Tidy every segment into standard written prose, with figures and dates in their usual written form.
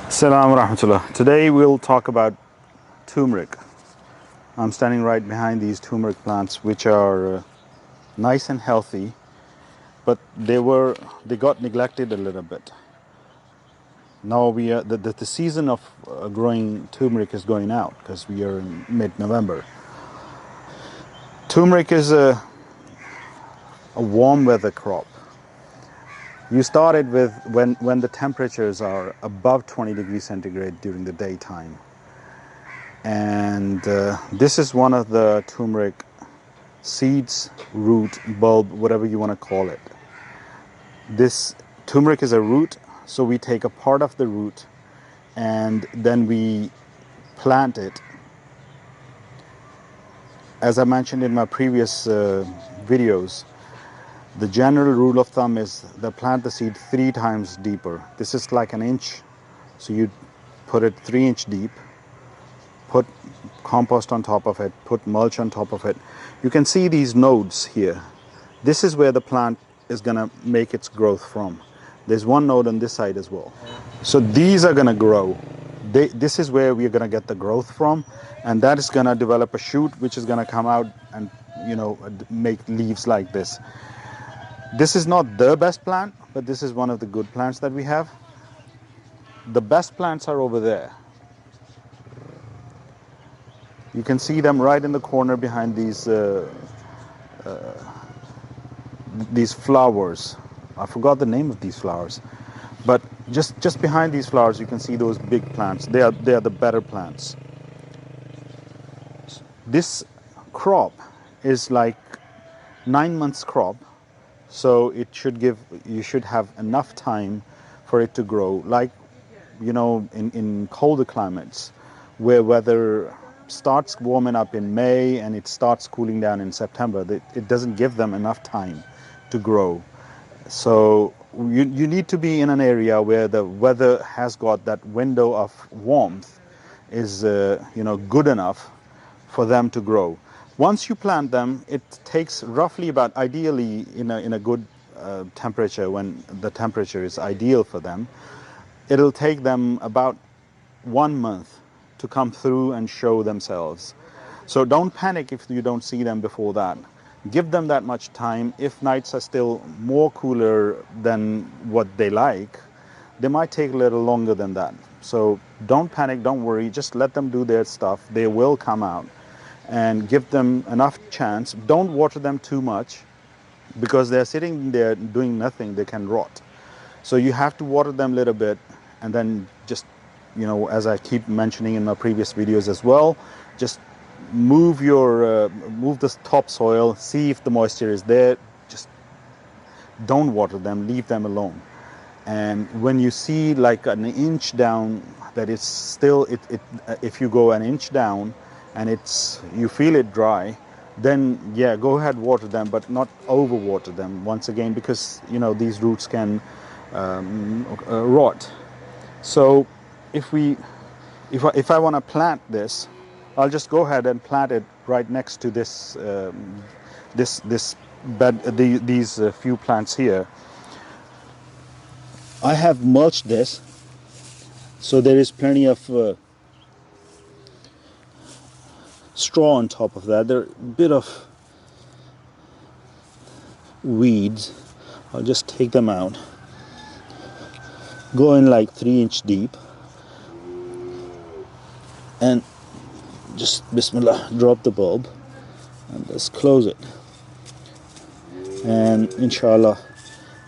Assalamu rahmatullah. Today we'll talk about turmeric. I'm standing right behind these turmeric plants, which are nice and healthy, but they got neglected a little bit. Now the season of growing turmeric is going out because we are in mid-November. Turmeric is a warm weather crop. You start it with when the temperatures are above 20 degrees centigrade during the daytime. And this is one of the turmeric seeds, root, bulb, whatever you want to call it. This turmeric is a root, so we take a part of the root and then we plant it. As I mentioned in my previous videos, the general rule of thumb is that plant the seed 3 times deeper. This is like an inch, so you put it 3-inch deep, put compost on top of it, put mulch on top of it. You can see these nodes here. This is where the plant is going to make its growth from. There's one node on this side as well. So these are going to grow. This is where we're going to get the growth from, and that is going to develop a shoot which is going to come out and make leaves like this. This is not the best plant, but this is one of the good plants that we have. The best plants are over there. You can see them right in the corner behind these flowers. I forgot the name of these flowers, but just behind these flowers you can see those big plants. They are the better plants. This crop is like 9 months crop, so you should have enough time for it to grow. Like in colder climates where weather starts warming up in May and it starts cooling down in September, it doesn't give them enough time to grow. So you need to be in an area where the weather has got that window of warmth is good enough for them to grow. Once you plant them, it takes roughly about, ideally in a good temperature, when the temperature is ideal for them, it'll take them about 1 month to come through and show themselves. So don't panic if you don't see them before that. Give them that much time. If nights are still more cooler than what they like, they might take a little longer than that. So don't panic, don't worry, just let them do their stuff. They will come out, and give them enough chance. Don't water them too much, because they're sitting there doing nothing, they can rot. So you have to water them a little bit, and then just, as I keep mentioning in my previous videos as well, just move the topsoil, see if the moisture is there. Just don't water them, leave them alone. And when you see like an inch down that it's still, if you go an inch down and you feel it dry, then yeah, go ahead, water them, but not over water them once again, because these roots can rot. So if I want to plant this, I'll just go ahead and plant it right next to this bed, these few plants here. I have mulched this, so there is plenty of straw on top of that. There are a bit of weeds. I'll just take them out. Go in like 3-inch deep, and just bismillah, drop the bulb and let's close it, and inshallah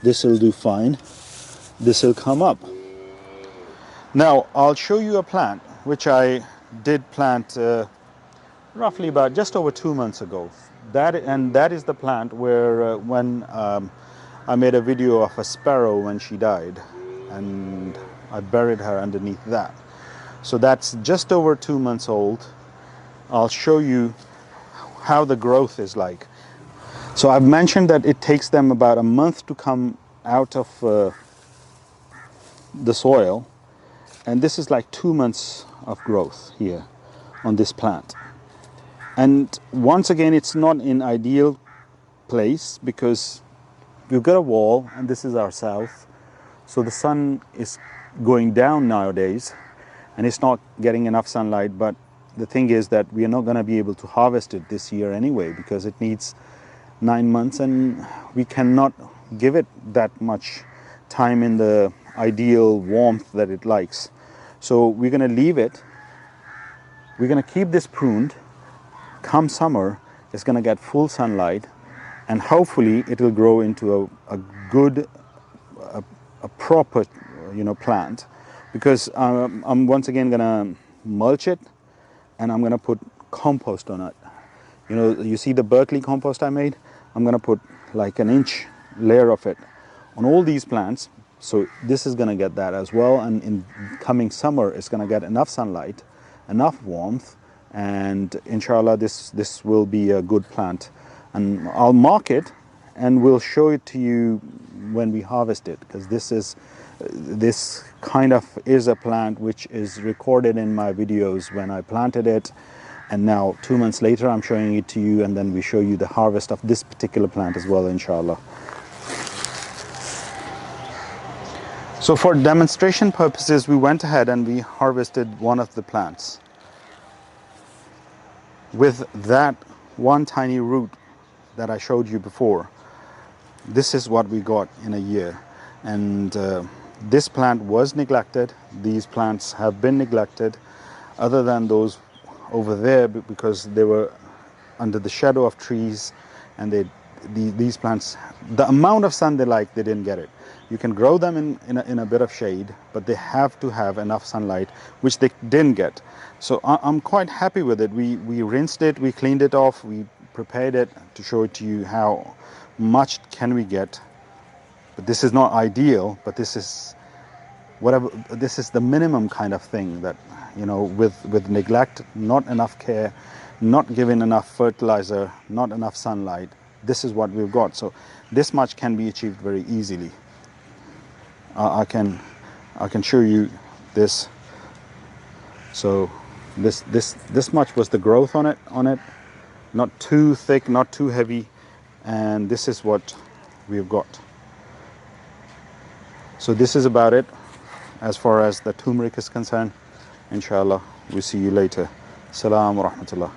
this will do fine. This will come up. Now I'll show you a plant which I did plant roughly about just over 2 months ago. That is the plant where when I made a video of a sparrow when she died, and I buried her underneath that. So that's just over 2 months old. I'll show you how the growth is like. So I've mentioned that it takes them about a month to come out of the soil, and this is like 2 months of growth here on this plant. And once again, it's not in ideal place because we've got a wall and this is our south, so the sun is going down nowadays, and it's not getting enough sunlight. But the thing is that we are not going to be able to harvest it this year anyway, because it needs 9 months, and we cannot give it that much time in the ideal warmth that it likes. So we're going to leave it. We're going to keep this pruned. Come summer, it's going to get full sunlight, and hopefully it will grow into a good, a proper, plant. Because I'm once again going to mulch it, and I'm going to put compost on it. You see the Berkeley compost I made? I'm going to put like an inch layer of it on all these plants. So this is going to get that as well, and in coming summer it's going to get enough sunlight, enough warmth, and inshallah this will be a good plant. And I'll mark it and we'll show it to you when we harvest it, because this kind of is a plant which is recorded in my videos when I planted it, and now 2 months later I'm showing it to you, and then we show you the harvest of this particular plant as well, inshallah. So for demonstration purposes, we went ahead and we harvested one of the plants. With that one tiny root that I showed you before, this is what we got in a year. And this plant was neglected. These plants have been neglected, other than those over there, because they were under the shadow of trees, and these plants, the amount of sun they like, they didn't get it. You can grow them in a bit of shade, but they have to have enough sunlight, which they didn't get. So I'm quite happy with it. We rinsed it, we cleaned it off, we prepared it to show it to you how much can we get. But this is not ideal, but this is the minimum kind of thing that, with neglect, not enough care, not giving enough fertilizer, not enough sunlight, this is what we've got. So this much can be achieved very easily. I can show you this. So this much was the growth on it, not too thick, not too heavy, and this is what we've got. So this is about it as far as the turmeric is concerned. Inshallah, we'll see you later. Assalamu rahmatullah.